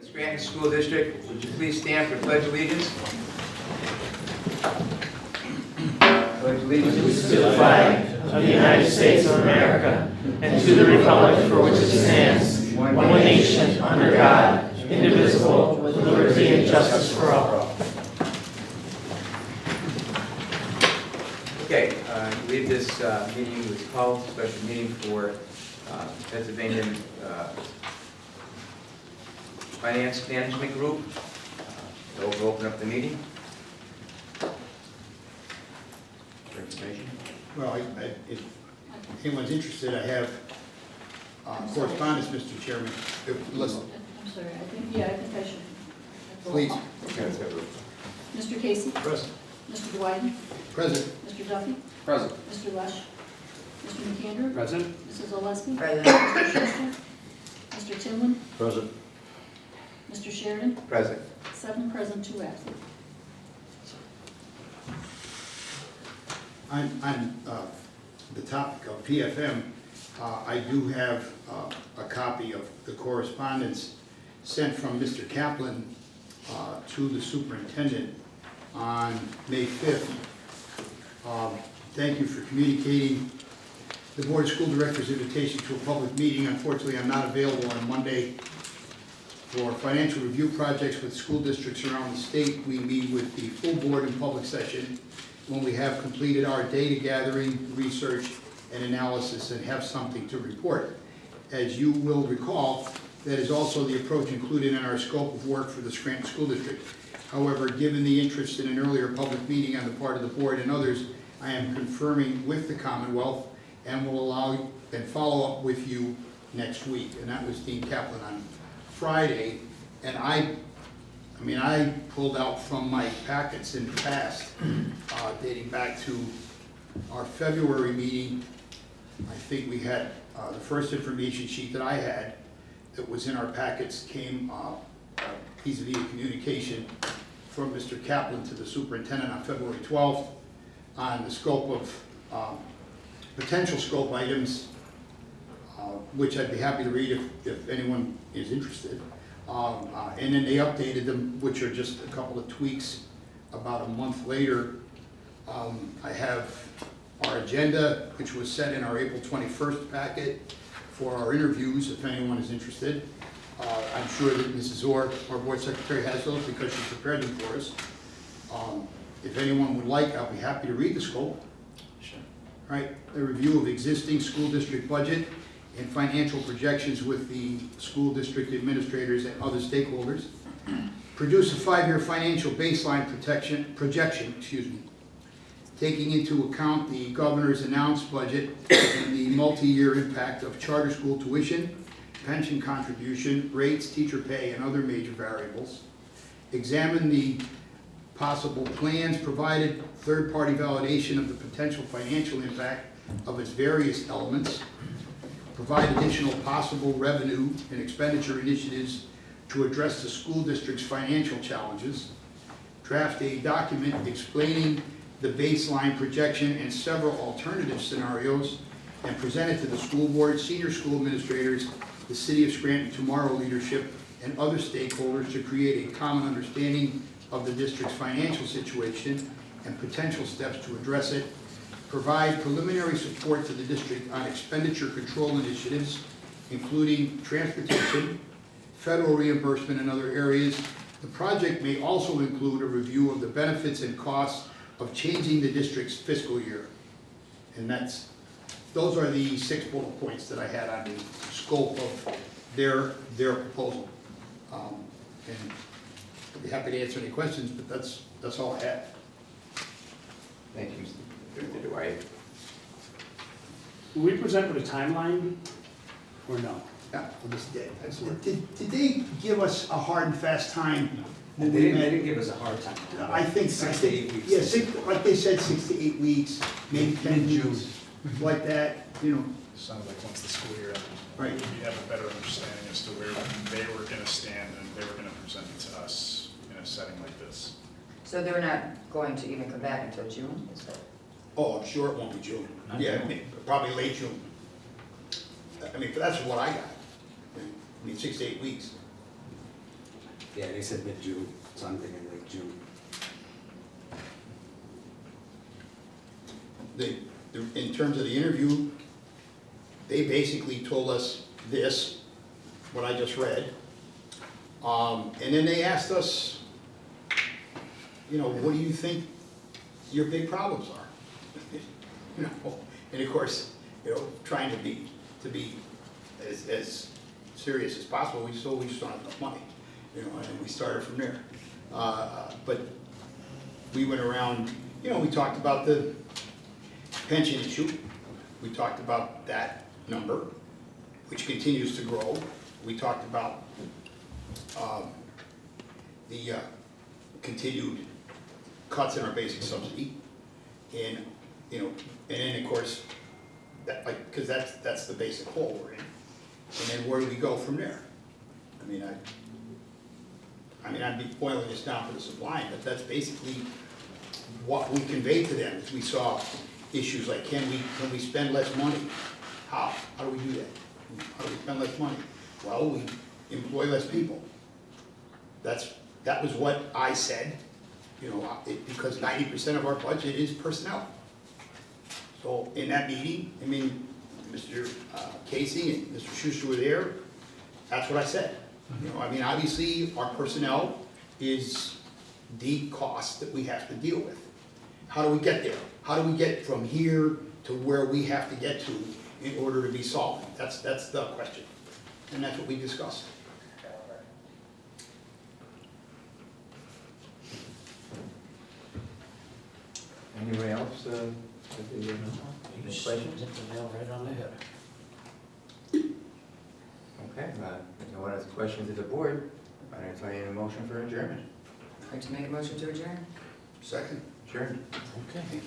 Scranton School District, would you please stand for Pledge Allegiance? Pledge allegiance To the flag of the United States of America and to the republic for which it stands, one nation, under God, indivisible, with liberty and justice for all. Okay, I believe this meeting was called, a special meeting for Pennsylvania Finance Management Group. We'll open up the meeting. For information. Well, if anyone's interested, I have correspondence, Mr. Chairman. Listen, I'm sorry, I think I should. please. Okay, let's have a roll. Mr. Casey? Present. Mr. Dwight? Present. Mr. Duffy? Present. Mr. Lush? Mr. McAndrew? Present. Mrs. Oleski? Present. Mr. Schuster? Mr. Tinlin? Present. Mr. Sheridan? Present. 7 present, 2 absent. On the topic of PFM, I do have a copy of the correspondence sent from Mr. Kaplan to the superintendent on May 5th. Thank you for communicating the Board of School Directors' invitation to a public meeting. Unfortunately, I'm not available on Monday for financial review projects with school districts around the state. We meet with the full board in public session when we have completed our data gathering, research, and analysis and have something to report. As you will recall, that is also the approach included in our scope of work for the Scranton School District. However, given the interest in an earlier public meeting on the part of the board and others, I am confirming with the Commonwealth and will allow and follow up with you next week. And that was Dean Kaplan on Friday. And I pulled out from my packets in the past, dating back to our February meeting. I think we had the first information sheet that I had that was in our packets came vis-a-vis a communication from Mr. Kaplan to the superintendent on February 12th on the scope of potential scope items, which I'd be happy to read if anyone is interested. And then they updated them, which are just a couple of tweaks about a month later. I have our agenda, which was set in our April 21st packet for our interviews, if anyone is interested. I'm sure that Mrs. Orr, our board secretary, has those because she prepared them for us. If anyone would like, I'll be happy to read the scope. Sure. Right, a review of existing school district budget and financial projections with the school district administrators and other stakeholders. Produce a 5-year financial baseline projection, taking into account the governor's announced budget and the multi-year impact of charter school tuition, pension contribution, rates, teacher pay, and other major variables. Examine the possible plans, provided third-party validation of the potential financial impact of its various elements. Provide additional possible revenue and expenditure initiatives to address the school district's financial challenges. Draft a document explaining the baseline projection and several alternative scenarios and present it to the school board, senior school administrators, the City of Scranton Tomorrow leadership, and other stakeholders to create a common understanding of the district's financial situation and potential steps to address it. Provide preliminary support to the district on expenditure control initiatives, including transportation, federal reimbursement, and other areas. The project may also include a review of the benefits and costs of changing the district's fiscal year. And those are the 6 bullet points that I had on the scope of their proposal. And I'd be happy to answer any questions, but that's all I had. Thank you, Mr. Director Dwight. Will we present with a timeline or no? Yeah, for this day. Did they give us a hard and fast time? They didn't give us a hard time. I think 6 to 8 weeks. Yeah, like they said, 6 to 8 weeks, maybe 10 weeks, like that, Sounds like once the school year ends, Right. we have a better understanding as to where they were going to stand and they were going to present it to us in a setting like this. So they're not going to even come back until June, is that? Oh, I'm sure it won't be June. Yeah, probably late June. I mean, that's what I got. I mean, 6 to 8 weeks. Yeah, they said mid-June, so I'm thinking late June. In terms of the interview, they basically told us this, what I just read. And then they asked us, you know, what do you think your big problems are? You know, and of course, you know, trying to be as serious as possible, we just don't have enough money, you know, and we started from there. But we went around, you know, we talked about the pension issue. We talked about that number, which continues to grow. We talked about the continued cuts in our basic subsidy, and you know, and then of course, that because that's the basic hole we're in. And then where do we go from there? I mean, I'd be boiling this down for the sublime, but that's basically what we conveyed to them. As we saw issues like, can we spend less money? How do we do that? How do we spend less money? Well, we employ less people. That was what I said, you know, because 90% of our budget is personnel. So in that meeting, I mean, Mr. Casey and Mr. Schuster were there. That's what I said. You know, I mean, obviously, our personnel is the cost that we have to deal with. How do we get there? How do we get from here to where we have to get to in order to be solvent? That's the question, and that's what we discussed. Anybody else? You Questions? hit the nail right on the head. Okay, no one has questions of the board. I entertain a motion for adjournment. I'd like to make a motion to adjourn. Second. Sure. Okay.